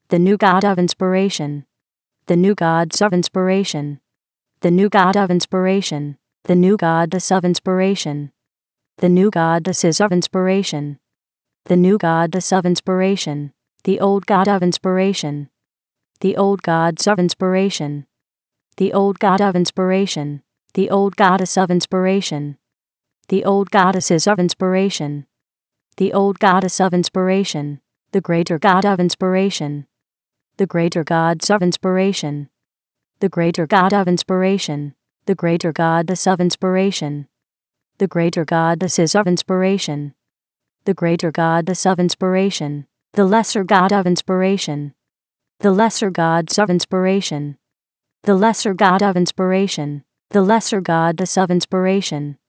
the new God of inspiration, the new gods of inspiration, the new God of inspiration, the new goddess of inspiration, the new goddesses of inspiration, the new goddess of inspiration, the old God of inspiration, the old gods of inspiration, the old God of inspiration, the old goddess of inspiration, the old goddesses of inspiration, the old goddess of inspiration, the greater God of inspiration, the greater gods of inspiration, the greater God of inspiration, the greater goddess of inspiration, the greater goddesses of inspiration, the greater goddess of inspiration, the lesser God of inspiration, the lesser gods of inspiration, the lesser God of inspiration, the lesser goddess of inspiration,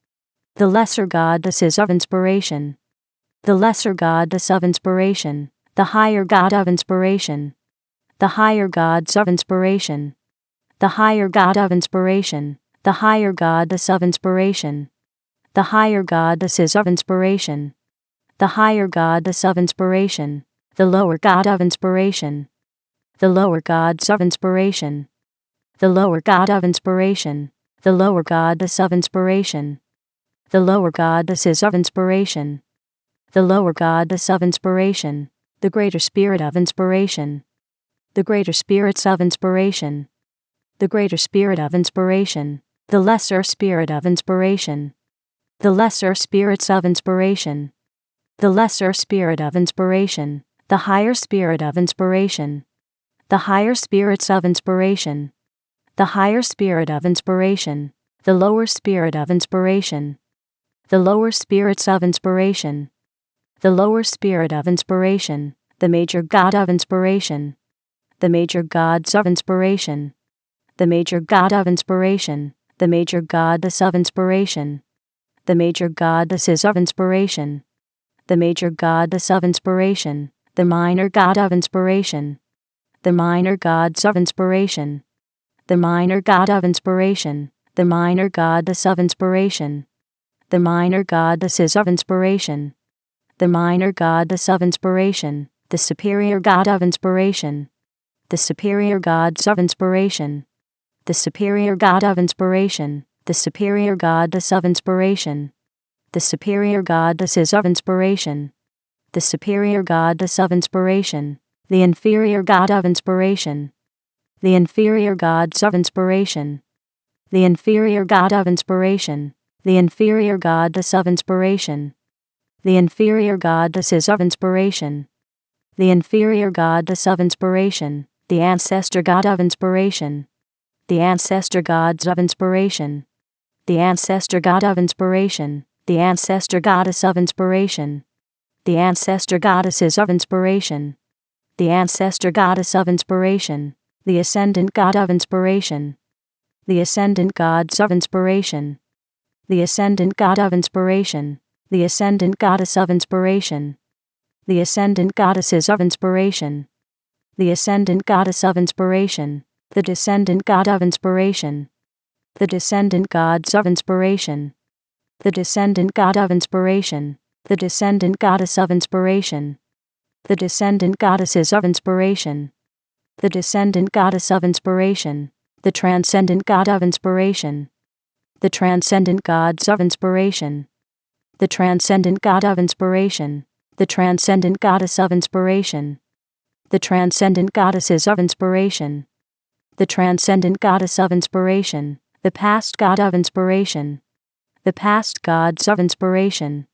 the lesser goddesses of inspiration, the lesser goddess of inspiration, the higher God of inspiration, the higher gods of inspiration, the higher God of inspiration, the higher goddess of inspiration, the higher goddesses of inspiration, the higher goddess of inspiration, the lower God of inspiration, the lower gods of inspiration, the lower God of inspiration, the lower goddess of inspiration, the lower goddesses of inspiration, the lower goddess of inspiration, the greater spirit of inspiration, the greater spirits of inspiration, the greater spirit of inspiration, the lesser spirit of inspiration, the lesser spirits of inspiration, the lesser spirit of inspiration, the higher spirit of inspiration, the higher spirits of inspiration, the higher spirit of inspiration, the lower spirit of inspiration, the lower spirits of inspiration, the lower spirit of inspiration, the major God of inspiration, the major gods of inspiration, the major God of inspiration, the major goddess of inspiration, the major goddesses of inspiration, the major goddess of inspiration, the minor God of inspiration, the minor gods of inspiration, the minor God of inspiration, the minor goddess of inspiration, the minor goddesses of inspiration, the minor goddess of inspiration, the superior God of inspiration, the superior gods of inspiration, the superior God of inspiration, the superior goddess of inspiration, the superior goddesses of inspiration, the superior goddess of inspiration, the inferior God of inspiration, the inferior gods of inspiration, the inferior God of inspiration, the inferior goddess of inspiration, the inferior goddesses of inspiration, the inferior goddess of inspiration, the ancestor God of inspiration, the ancestor gods of inspiration, the ancestor God of inspiration, the ancestor goddess of inspiration, the ancestor goddesses of inspiration, the ancestor goddess of inspiration, the ascendant God of inspiration, the ascendant gods of inspiration, the ascendant God of inspiration, the ascendant goddess of inspiration, the ascendant goddesses of inspiration, the ascendant goddess of inspiration, the descendant God of inspiration, the descendant gods of inspiration, the descendant God of inspiration, the descendant goddess of inspiration, the descendant goddesses of inspiration, the descendant goddess of inspiration, the transcendent God of inspiration, the transcendent gods of inspiration, the transcendent God of inspiration, the transcendent goddess of inspiration, the transcendent goddesses of inspiration, the transcendent goddess of inspiration, the past God of inspiration, the past gods of inspiration,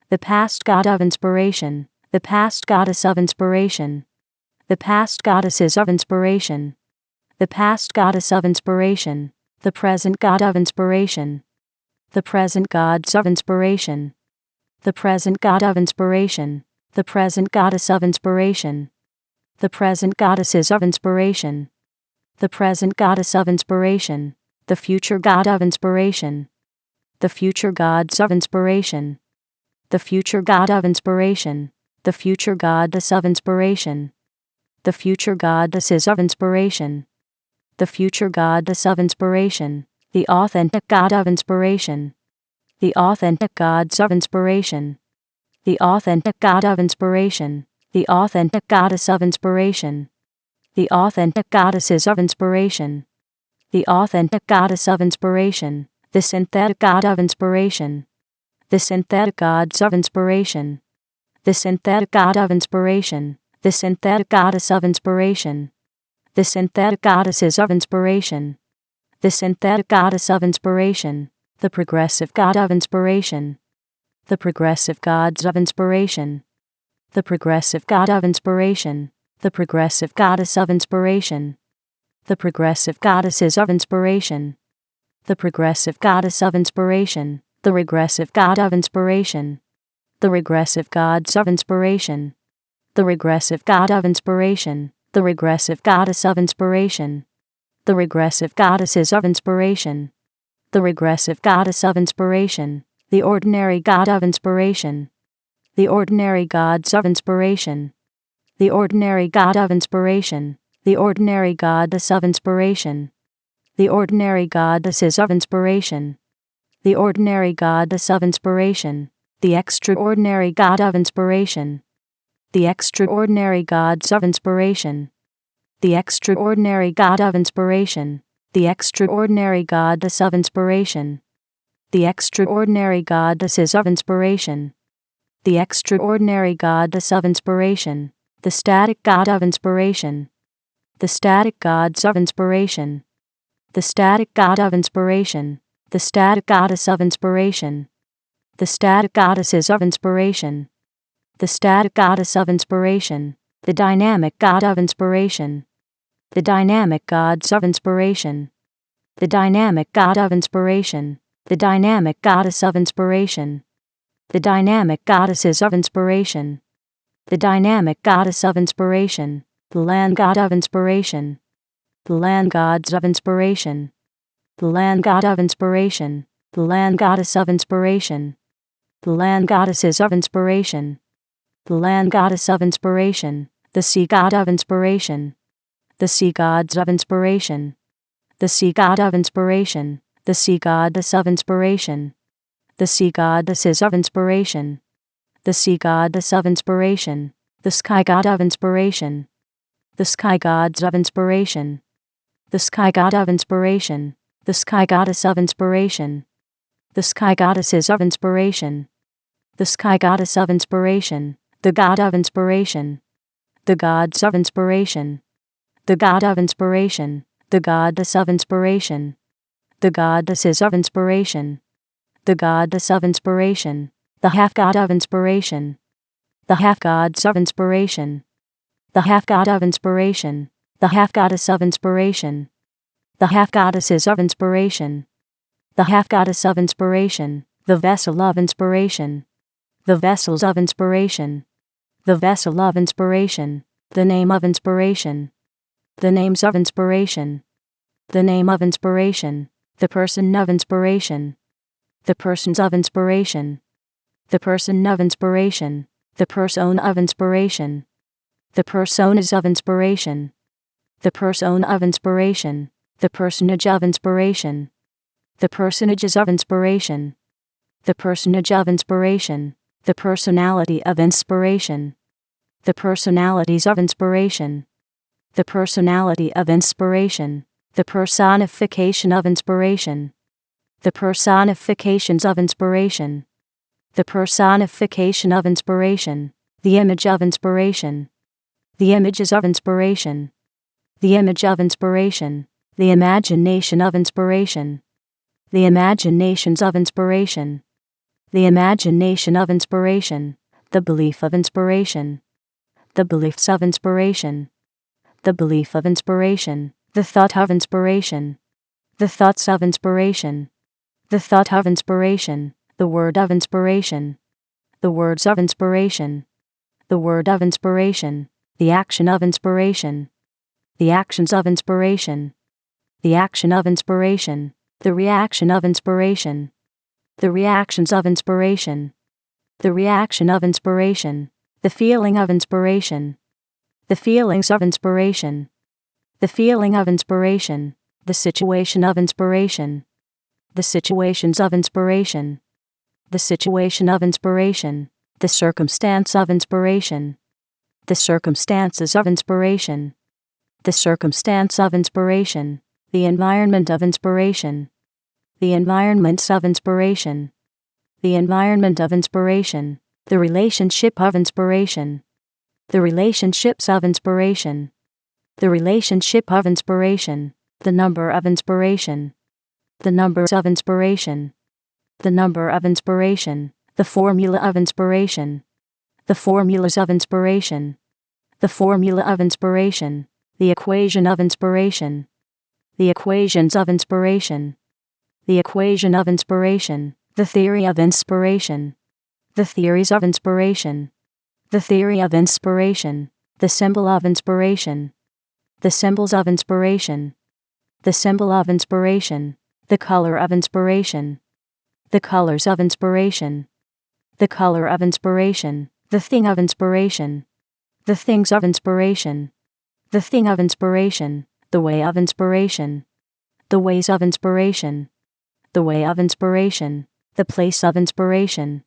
the past God of inspiration, the past goddess of inspiration, the past goddesses of inspiration, the past goddess of inspiration, the present God of inspiration, the present gods of inspiration, the present God of inspiration, the present goddess of inspiration, the present goddesses of inspiration, the present goddess of inspiration, the future God of inspiration, the future gods of inspiration, the future God of inspiration, the future goddess of inspiration, the future goddesses of inspiration, the future goddess of inspiration, the authentic God of inspiration, the authentic gods of inspiration, the authentic God of inspiration, the authentic goddess of inspiration, The authentic goddesses of inspiration. The authentic goddess of inspiration. The synthetic god of inspiration. The synthetic gods of inspiration. The synthetic god of inspiration. The synthetic goddess of inspiration. The synthetic goddesses of inspiration. The synthetic goddess of inspiration. The progressive god of inspiration. The progressive gods of inspiration. The progressive god of inspiration. The progressive goddess of inspiration. The progressive goddesses of inspiration. The progressive goddess of inspiration. The regressive god of inspiration. The regressive gods of inspiration. The regressive god of inspiration. The regressive goddess of inspiration. The regressive goddesses of inspiration. The regressive goddess of inspiration. The ordinary god of inspiration. The ordinary gods of inspiration. The ordinary god of inspiration. The ordinary goddess of inspiration. The ordinary goddesses of inspiration. The ordinary goddess of inspiration. The extraordinary god of inspiration. The extraordinary gods of inspiration. The extraordinary god of inspiration. The extraordinary goddess of inspiration. The extraordinary goddesses of inspiration. The extraordinary goddess of inspiration. The static god of inspiration. The static gods of inspiration. The static god of inspiration. The static goddess of inspiration. The static goddesses of inspiration. The static goddess of inspiration. The dynamic god of inspiration. The dynamic gods of inspiration. The dynamic god of inspiration. The dynamic goddess of inspiration. The dynamic goddesses of inspiration. The dynamic goddess of inspiration. The land god of inspiration. The land gods of inspiration. The land god of inspiration. The land goddess of inspiration. The land goddesses of inspiration. The land goddess of inspiration. The sea god of inspiration. The sea gods of inspiration. The sea god of inspiration. The sea goddess of inspiration. The sea goddesses of inspiration. The sea goddess of inspiration. The sky god of inspiration. The sky gods of inspiration. The sky god of inspiration. The sky goddess of inspiration. The sky goddesses of inspiration. The sky goddess of inspiration. The god of inspiration. The gods of inspiration. The god of inspiration. The goddess of inspiration. The goddesses of inspiration. The goddess of inspiration. The half god of inspiration. The half gods of inspiration. The half god of inspiration. The half goddess of inspiration. The half goddesses of inspiration. The half goddess of inspiration. The vessel of inspiration. The vessels of inspiration. The vessel of inspiration. The name of inspiration. The names of inspiration. The name of inspiration. The person of inspiration. The persons of inspiration. The person of inspiration. The persona of inspiration. The personas of inspiration. The persona of inspiration. The personage of inspiration. The personages of inspiration. The personage of inspiration. The personality of inspiration. The personalities of inspiration. The personality of inspiration. The personification of inspiration. The personifications of inspiration. The personification of inspiration. The image of inspiration. The images of inspiration. The image of inspiration. The imagination of inspiration. The imaginations of inspiration. The imagination of inspiration. The belief of inspiration. The beliefs of inspiration. The belief of inspiration. The thought of inspiration. The thoughts of inspiration. The thought of inspiration. The word of inspiration. The words of inspiration. The word of inspiration. The action of inspiration. The actions of inspiration. The action of inspiration. The reaction of inspiration. The reactions of inspiration. The reaction of inspiration. The feeling of inspiration. The feelings of inspiration. The feeling of inspiration. The situation of inspiration. The situations of inspiration. The situation of inspiration. The circumstance of inspiration. The circumstances of inspiration. the circumstance of inspiration, the environment of inspiration, the environments of inspiration, the environment of inspiration, the relationship of inspiration, the relationships of inspiration, the relationship of inspiration, the number of inspiration, the numbers of inspiration, the number of inspiration, the formula of inspiration, the formulas of inspiration, the formula of inspiration, the equation of inspiration, the equations of inspiration, the equation of inspiration, the theory of inspiration, the theories of inspiration, the theory of inspiration, the symbol of inspiration, the symbols of inspiration, the symbol of inspiration, the color of inspiration, the colors of inspiration, the color of inspiration, the thing of inspiration, the things of inspiration, the thing of inspiration, the way of inspiration, the ways of inspiration, the way of inspiration, the place of inspiration,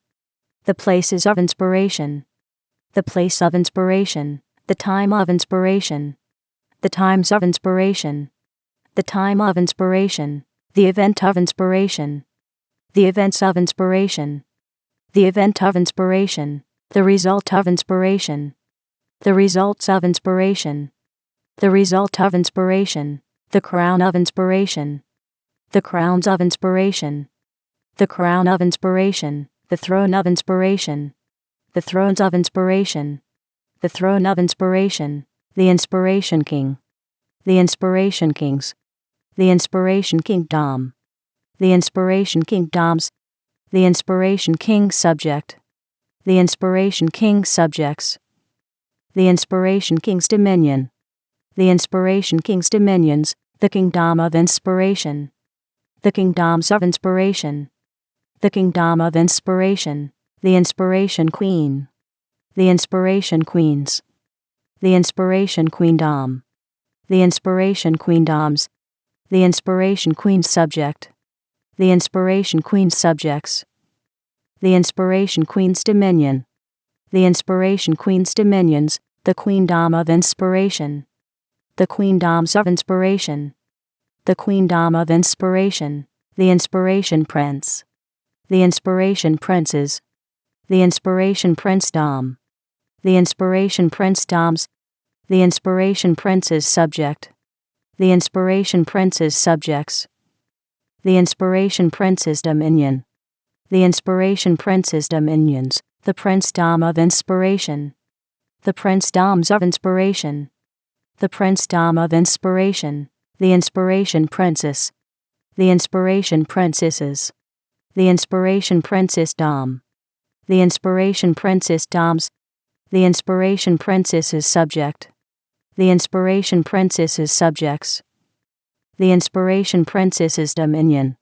the places of inspiration, the place of inspiration, the time of inspiration, the times of inspiration, the time of inspiration, the event of inspiration, the events of inspiration, the event of inspiration, the result of inspiration, the results of inspiration, the result of inspiration, the crown of inspiration, the crowns of inspiration, the crown of inspiration, the throne of inspiration, the thrones of inspiration, the throne of inspiration, the inspiration king, the inspiration kings, the inspiration kingdom, the inspiration kingdoms, the inspiration king subject, the inspiration king subjects, the inspiration king's dominion, the inspiration king's dominions, the kingdom of inspiration, the kingdoms of inspiration, the kingdom of inspiration, the inspiration queen, the inspiration queens, the inspiration queendom, the inspiration queendoms, the inspiration queen subject, the inspiration queen subjects, the inspiration queen's dominion, the inspiration queen's dominions, the queendom of inspiration, the queendoms of inspiration, the queendom of inspiration, the inspiration prince, the inspiration princes, the inspiration princedom, the inspiration princedoms, the inspiration prince's subject, the inspiration prince's subjects, the inspiration prince's dominion, the inspiration prince's dominions, the princedom of inspiration, the princedoms of inspiration, the princedom of inspiration, the inspiration princess, the inspiration princesses, the inspiration princessdom, the inspiration princessdoms, the inspiration princess's subject, the inspiration princess's subjects, the inspiration princess's dominion,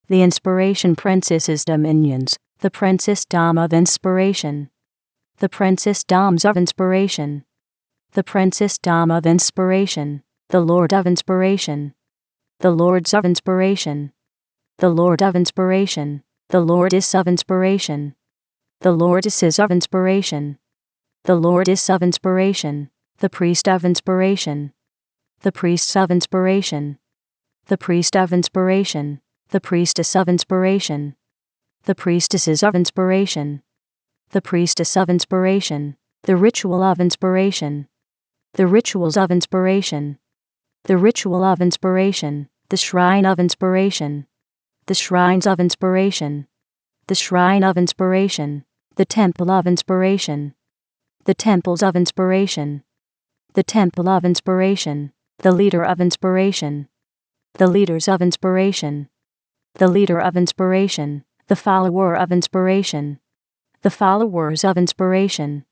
the inspiration princess's dominions, the princessdom of inspiration, the princessdoms of inspiration, the princessdom of inspiration, the lord of inspiration, the lords of inspiration, the lord of inspiration, the lordess of inspiration, the lordesses of inspiration, the lordess of inspiration, the priest of inspiration, the priests of inspiration, the priest of inspiration, the priestess of inspiration, the priestesses of inspiration, the priestess of inspiration, the ritual of inspiration, the rituals of inspiration, the ritual of inspiration, the shrine of inspiration, the shrines of inspiration, the shrine of inspiration, the temple of inspiration, the temples of inspiration, the temple of inspiration, the leader of inspiration, the leaders of inspiration, the leader of inspiration, the follower of inspiration, the followers of inspiration,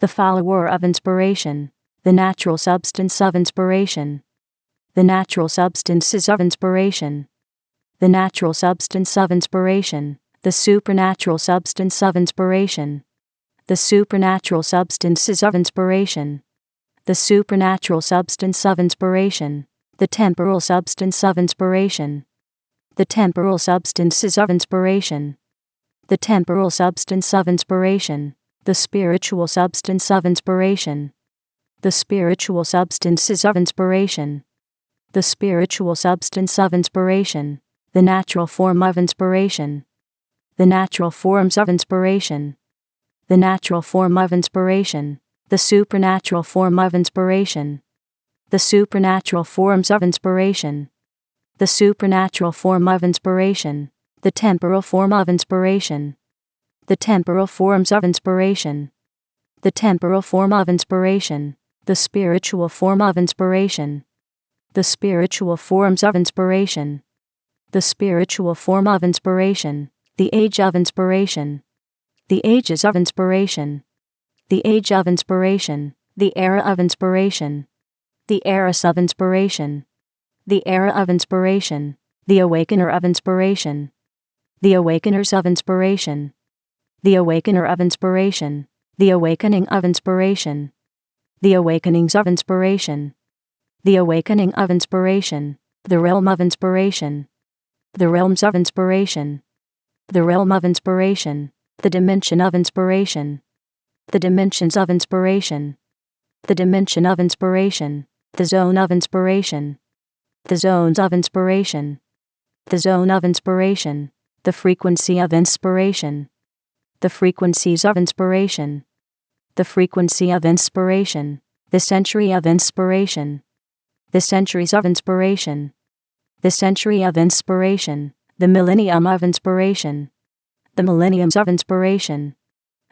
the follower of inspiration, the natural substance of inspiration, the natural substances of inspiration, the natural substance of inspiration, the supernatural substance of inspiration, the supernatural substances of inspiration, the supernatural substance of inspiration, the temporal substance of inspiration, the temporal substances of inspiration, the temporal substance of inspiration, the spiritual substance of inspiration, The spiritual substances of inspiration. The spiritual substance of inspiration. The natural form of inspiration. The natural forms of inspiration. The natural form of inspiration. The supernatural form of inspiration. The supernatural forms of inspiration. The supernatural form of inspiration. The temporal form of inspiration. The temporal forms of inspiration. The temporal form of inspiration. The spiritual form of inspiration. The spiritual forms of inspiration. The spiritual form of inspiration. The age of inspiration. The ages of inspiration. The age of inspiration. The era of inspiration. The eras of inspiration. The era of inspiration. The awakener of inspiration. The awakeners of inspiration. The awakener of inspiration. The awakening of inspiration. The awakenings of inspiration. The awakening of inspiration. The realm of inspiration. The realms of inspiration. The realm of inspiration. The dimension of inspiration. The dimensions of inspiration. The dimension of inspiration. The zone of inspiration. The zones of inspiration. The zone of inspiration. The frequency of inspiration. The frequencies of inspiration. The frequency of inspiration. The century of inspiration. The centuries of inspiration. The century of inspiration. The millennium of inspiration. The millenniums of inspiration.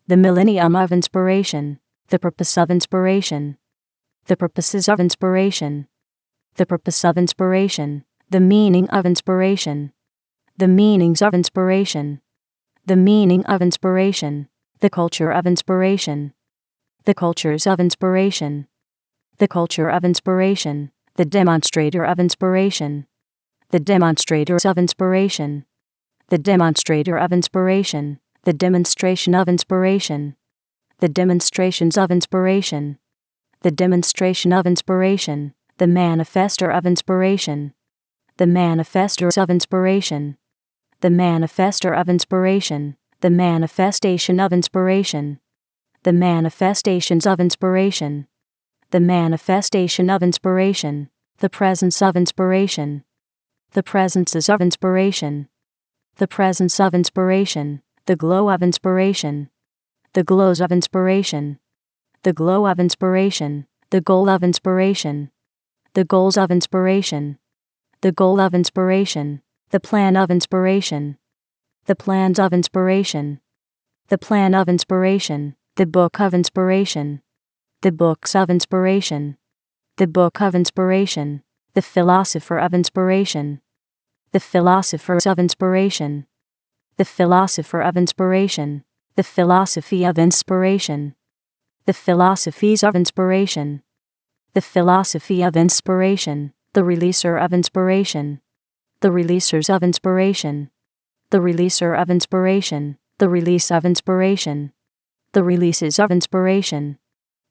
The millennium of inspiration. The purpose of inspiration. The purposes of inspiration. The purpose of inspiration. The meaning of inspiration. The meanings of inspiration. The meaning of inspiration. The culture of inspiration. The cultures of inspiration. The culture of inspiration. The demonstrator of inspiration. The demonstrators of inspiration. The demonstrator of inspiration. The demonstration of inspiration. The demonstrations of inspiration. The demonstration of inspiration. The manifester of inspiration. The manifestors of inspiration. The manifester of inspiration. The manifestation of inspiration. The manifestations of inspiration. The manifestation of inspiration. The presence of inspiration. The presences of inspiration. The presence of inspiration. The glow of inspiration. The glows of inspiration. The glow of inspiration. The goal of inspiration. The goals of inspiration. The goal of inspiration. The plan of inspiration. The plans of inspiration. The plan of inspiration. The book of inspiration. The books of inspiration. The book of inspiration. The philosopher of inspiration. The philosophers of inspiration. The philosopher of inspiration. The philosophy of inspiration. The philosophies of inspiration. The philosophy of inspiration. The releaser of inspiration. The releasers of inspiration. The releaser of inspiration. The release of inspiration. The releases of inspiration.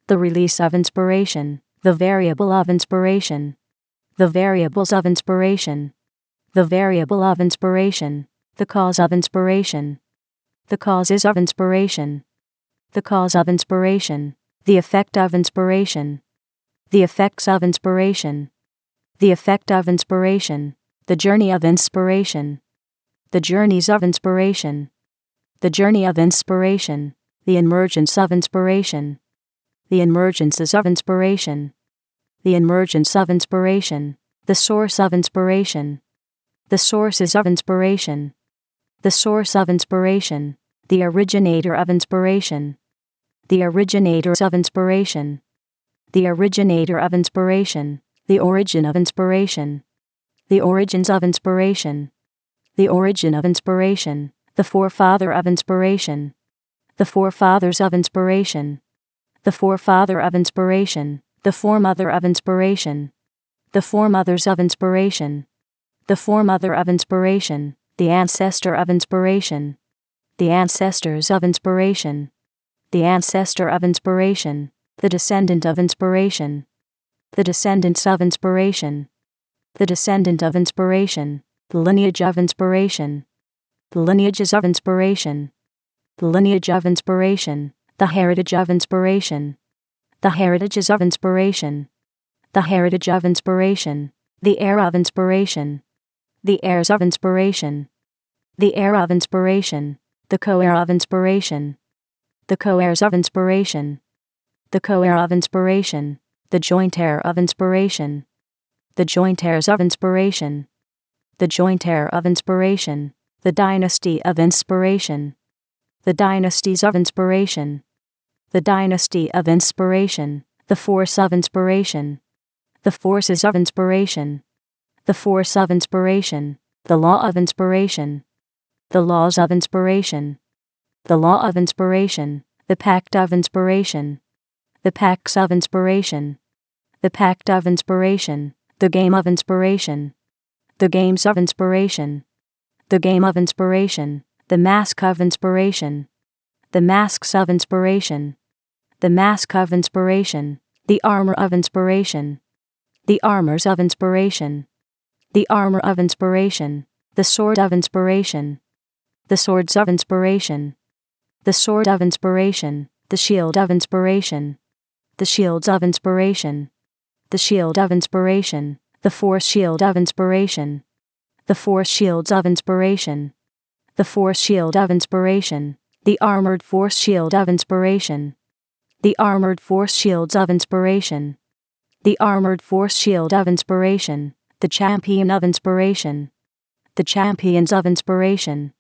The release of inspiration. The variable of inspiration. The variables of inspiration. The variable of inspiration. The cause of inspiration. The causes of inspiration. The cause of inspiration. The effect of inspiration. The effects of inspiration. The effect of inspiration. The journey of inspiration. The journeys of inspiration. The journey of inspiration. The emergence of inspiration. The emergences of inspiration. The emergence of inspiration. The source of inspiration. The sources of inspiration. The source of inspiration. The originator of inspiration. The originators of inspiration. The originator of inspiration. The origin of inspiration. The origins of inspiration. The origin of inspiration. The forefather of inspiration. The forefathers of inspiration. The forefather of inspiration. The foremother of inspiration. The foremothers of inspiration. The foremother of inspiration. The ancestor of inspiration. The ancestors of inspiration. The ancestor of inspiration. The descendant of inspiration. The descendants of inspiration. The descendant of inspiration. The lineage of inspiration. The lineages of inspiration. The lineage of inspiration. The heritage of inspiration. The heritages of inspiration. The heritage of inspiration. The heir of inspiration. The heirs of inspiration. The heir of inspiration. The co-heir of inspiration. The co-heirs of inspiration. The co-heir of inspiration. The joint heir of inspiration. The joint heirs of inspiration. The joint heir of inspiration. The dynasty of inspiration. The dynasties of inspiration. The dynasty of inspiration. The force of inspiration. The forces of inspiration. The force of inspiration. The law of inspiration. The laws of inspiration. The law of inspiration. The pact of inspiration. The pacts of inspiration. The pact of inspiration. The game of inspiration. The games of inspiration. The game of inspiration. The mask of inspiration. The masks of inspiration. The mask of inspiration. The armor of inspiration. The armors of inspiration. The armor of inspiration. The sword of inspiration. The swords of inspiration. The sword of inspiration. The shield of inspiration. The shields of inspiration. The shield of inspiration. The force shield of inspiration. The force shields of inspiration. The force shield of inspiration. The armored force shield of inspiration. The armored force shields of inspiration. The armored force shield of inspiration. The champion of inspiration. The champions of inspiration.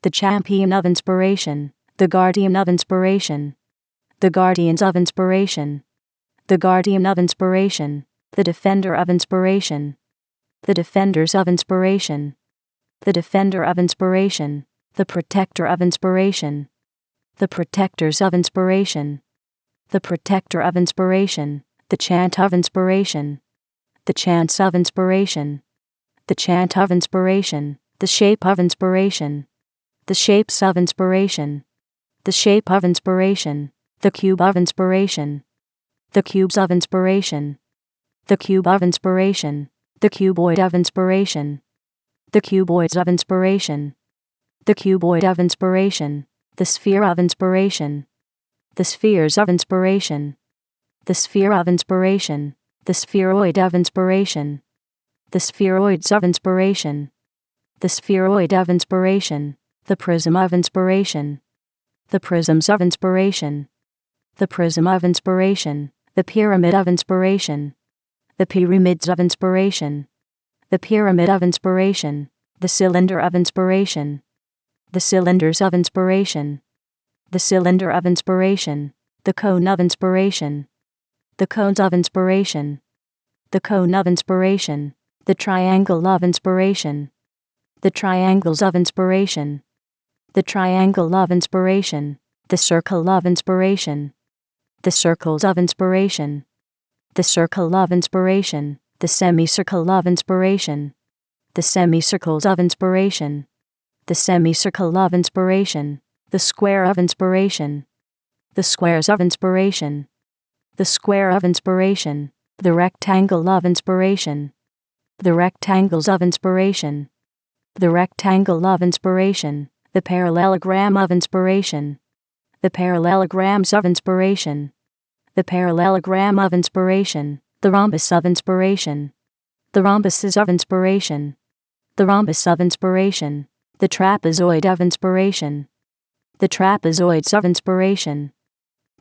The champion of inspiration. The guardian of inspiration. The guardians of inspiration. The guardian of inspiration. The defender of inspiration. The defenders of inspiration. The defender of inspiration. The protector of inspiration. The protectors of inspiration. The protector of inspiration. The chant of inspiration. The chants of inspiration. The chant of inspiration. The shape of inspiration. The shapes of inspiration. The shape of inspiration. The cube of inspiration. The cubes of inspiration. The cube of inspiration. The cuboid of inspiration. The cuboids of inspiration. The cuboid of inspiration. The sphere of inspiration. The spheres of inspiration. The sphere of inspiration. The spheroid of inspiration. The spheroids of inspiration. The spheroid of inspiration. The prism of inspiration. The prisms of inspiration. The prism of inspiration. The pyramid of inspiration. The pyramids of inspiration. The pyramid of inspiration. The cylinder of inspiration. The cylinders of inspiration. The cylinder of inspiration. The cone of inspiration. The cones of inspiration. The cone of inspiration. The triangle of inspiration. The triangles of inspiration. The triangle of inspiration. The circle of inspiration. The circles of inspiration. The circle of inspiration. The semicircle of inspiration. The semicircles of inspiration. The semicircle of inspiration. The square of inspiration. The squares of inspiration. The square of inspiration. The rectangle of inspiration. The rectangles of inspiration. The rectangle of inspiration. The parallelogram of inspiration. The parallelograms of inspiration. The parallelogram of inspiration. The rhombus of inspiration. The rhombuses of inspiration. The rhombus of inspiration. The trapezoid of inspiration. The trapezoids of inspiration.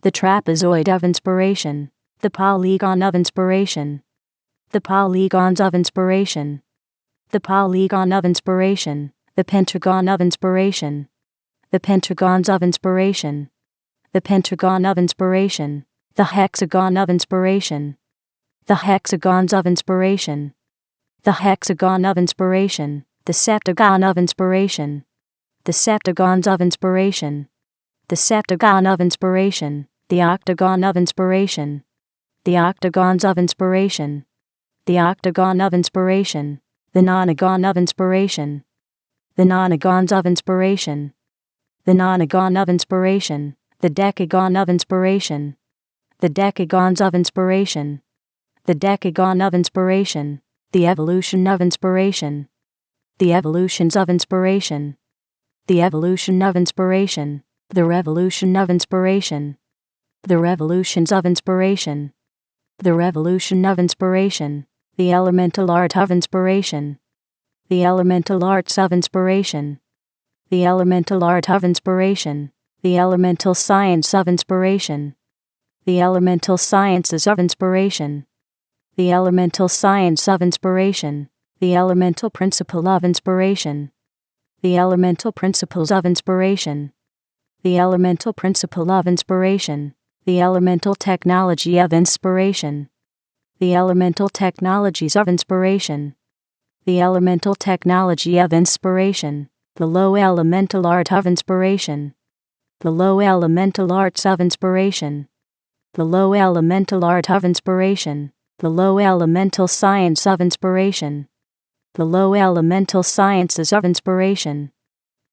The trapezoid of inspiration. The polygon of inspiration. The polygons of inspiration. The polygon of inspiration. The pentagon of inspiration. The pentagons of inspiration. The pentagon of inspiration. The hexagon of inspiration. The hexagons of inspiration. The hexagon of inspiration. The septagon of inspiration. The septagons of inspiration. The septagon of inspiration. The octagon of inspiration. The octagons of inspiration. The octagon of inspiration. The nonagon of inspiration. The nonagons of inspiration. The nonagon of inspiration. The decagon of inspiration. The decagons of inspiration. The decagon of inspiration. The evolution of inspiration. The evolutions of inspiration. The evolution of inspiration. The revolution of inspiration. The revolutions of inspiration. The revolution of inspiration. The elemental art of inspiration. The elemental arts of inspiration. The elemental art of inspiration. The elemental science of inspiration. The elemental sciences of inspiration. The elemental science of inspiration. The elemental principle of inspiration. The elemental principles of inspiration. The elemental principle of inspiration. The elemental technology of inspiration. The elemental technologies of inspiration. The elemental technology of inspiration. The low elemental art of inspiration. The low elemental arts of inspiration. The low elemental art of inspiration. The low elemental science of inspiration. The low elemental sciences of inspiration.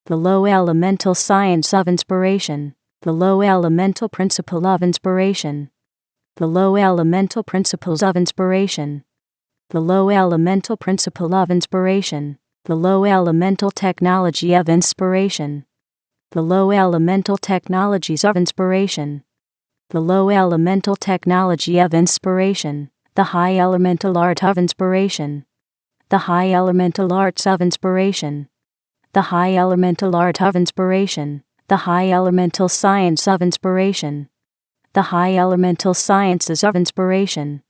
The low elemental science of inspiration. The low elemental principle of inspiration. The low elemental principles of inspiration. The low elemental principle of inspiration. The low elemental technology of inspiration. The low elemental technologies of inspiration. The low elemental technology of inspiration. The high elemental art of inspiration. The high elemental arts of inspiration. The high elemental art of inspiration. The high elemental science of inspiration. The high elemental sciences of inspiration.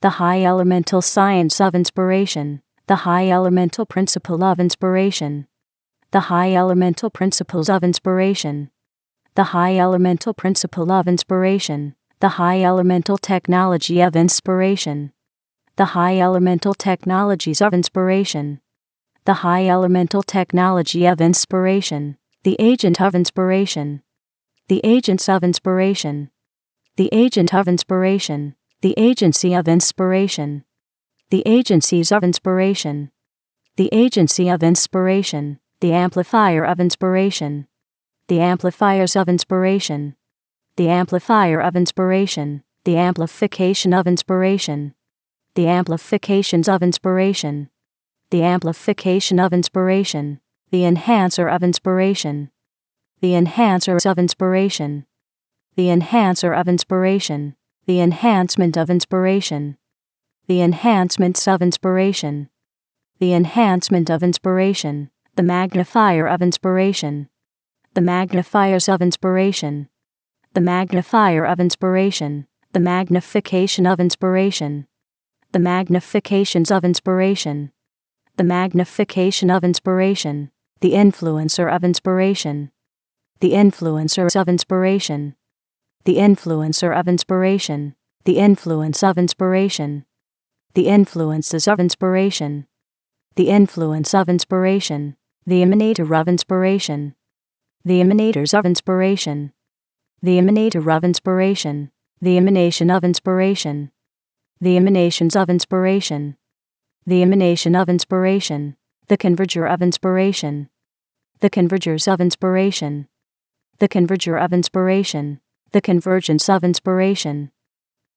The high elemental science of inspiration. The high elemental principle of inspiration. The high elemental principles of inspiration. The high elemental principle of inspiration. The high elemental technology of inspiration. The high elemental technologies of inspiration. The high elemental technology of inspiration. The agent of inspiration. The agents of inspiration. The agent of inspiration. The agency of inspiration. The agencies of inspiration. The agency of inspiration. The amplifier of inspiration. The amplifiers of inspiration. The amplifier of inspiration. The amplification of inspiration. The amplifications of inspiration. The amplification of inspiration. The enhancer of inspiration. The enhancers of inspiration. The enhancer of inspiration. The enhancement of inspiration. The enhancements of inspiration. The enhancement of inspiration. The magnifier of inspiration. The magnifiers of inspiration. The magnifier of inspiration. The magnification of inspiration. The magnifications of inspiration. The magnification of inspiration. The influencer of inspiration. The influencers of inspiration. The influencer of inspiration. The influence of inspiration. The influences of inspiration. The influence of inspiration. The emanator of inspiration. The emanators of inspiration. The emanator of inspiration. The emanation of inspiration. The emanations of inspiration. The emanation of inspiration. The converger of inspiration. The convergers of inspiration. The converger of inspiration. The convergence of inspiration.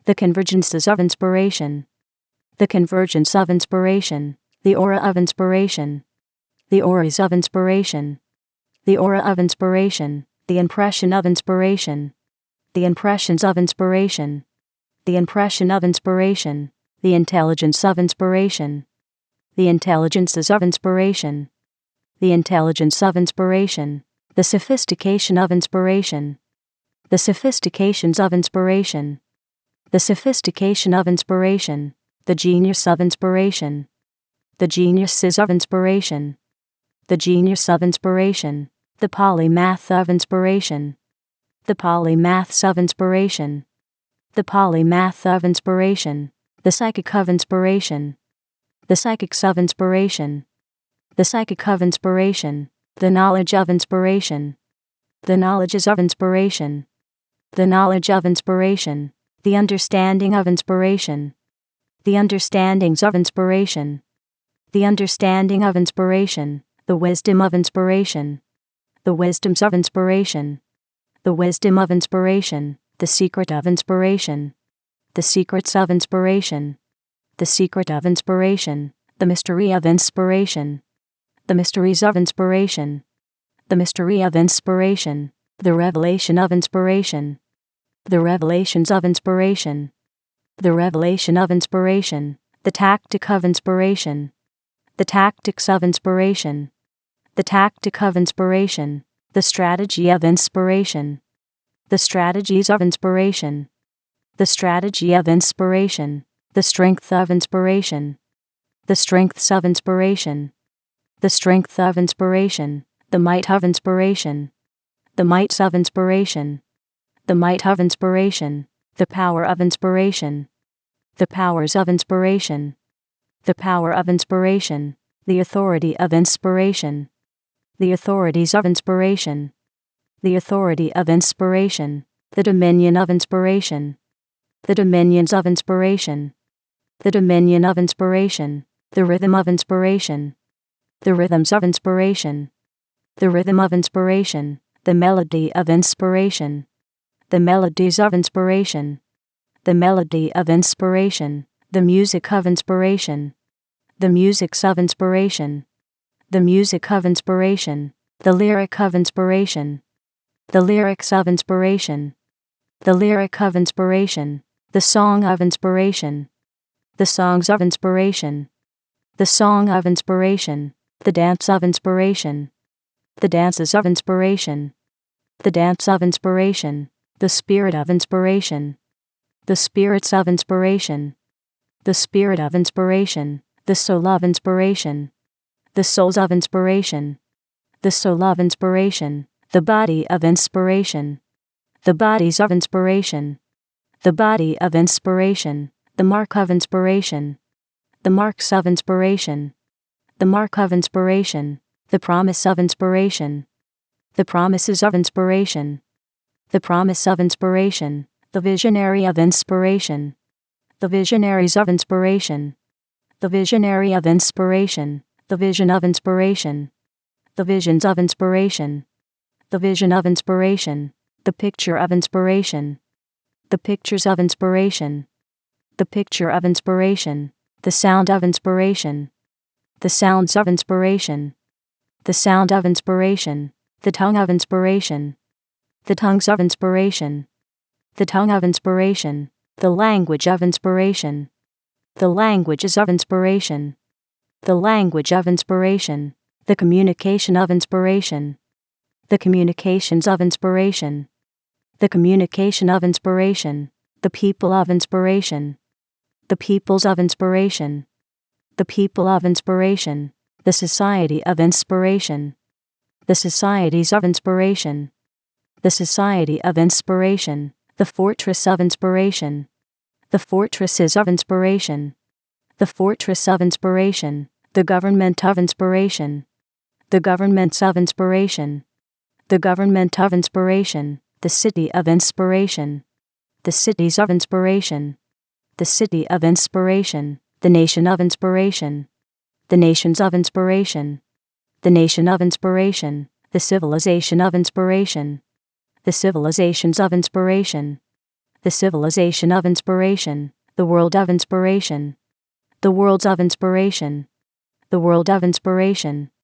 The convergences of inspiration. The convergence of inspiration. The aura of inspiration. The auras of inspiration. The aura of inspiration. The impression of inspiration. The impressions of inspiration. The impression of inspiration. The intelligence of inspiration. The intelligences of inspiration. The intelligence of inspiration. The sophistication of inspiration. The sophistications of inspiration. The sophistication of inspiration. The genius of inspiration. The geniuses of inspiration. The genius of inspiration. The polymath of inspiration. The polymaths of inspiration. The polymath of inspiration. The psychic of inspiration. The psychics of inspiration. The psychic of inspiration. The knowledge of inspiration. The knowledges of inspiration. The knowledge of inspiration. The understanding of inspiration. The understandings of inspiration. The understanding of inspiration. The wisdom of inspiration. The wisdoms of inspiration. The wisdom of inspiration. The secret of inspiration. The secrets of inspiration. The secret of inspiration. The mystery of inspiration. The mysteries of inspiration. The mystery of inspiration. The revelation of inspiration. The revelations of inspiration. The revelation of inspiration. The tactic of inspiration. The tactics of inspiration. The tactic of inspiration. The strategy of inspiration. The strategies of inspiration. The strategy of inspiration. The strength of inspiration. The strengths of inspiration. The strength of inspiration. The might of inspiration. The mights of inspiration. The might of inspiration. The power of inspiration. The powers of inspiration. The power of inspiration. The authority of inspiration. The authorities of inspiration. The authority of inspiration. The dominion of inspiration. The dominions of inspiration. The dominion of inspiration. The rhythm of inspiration. The rhythms of inspiration. The rhythm of inspiration. The melody of inspiration. The melodies of inspiration. The melody of inspiration. The music of inspiration. The musics of inspiration. The music of inspiration. The lyric of inspiration. The lyrics of inspiration. The lyric of inspiration. The song of inspiration. The songs of inspiration. The song of inspiration. The dance of inspiration. The dances of inspiration. The dance of inspiration. The spirit of inspiration. The spirits of inspiration. The spirit of inspiration. The soul of inspiration. The souls of inspiration. The soul of inspiration. The body of inspiration. The bodies of inspiration. The body of inspiration. The mark of inspiration. The marks of inspiration. The mark of inspiration. The promise of inspiration. The promises of inspiration. The promise of inspiration. The visionary of inspiration. The visionaries of inspiration. The visionary of inspiration. The vision of inspiration. The visions of inspiration. The vision of inspiration. The picture of inspiration. The pictures of inspiration. The picture of inspiration. The sound of inspiration. The sounds of inspiration. The sound of inspiration. The tongue of inspiration. The tongues of inspiration. The tongue of inspiration. The language of inspiration. The languages of inspiration. The language of inspiration. The communication of inspiration. The communications of inspiration. The communication of inspiration. The people of inspiration. The peoples of inspiration. The people of inspiration. The society of inspiration. The societies of inspiration. The society of inspiration. The fortress of inspiration. The fortresses of inspiration. The fortress of inspiration. The government of inspiration. The governments of inspiration. The government of inspiration. The city of inspiration. The cities of inspiration. The city of inspiration. The nation of inspiration. The nations of inspiration. The nation of inspiration. The civilization of inspiration. The civilizations of inspiration. The civilization of inspiration. The world of inspiration. The worlds of inspiration. The world of inspiration.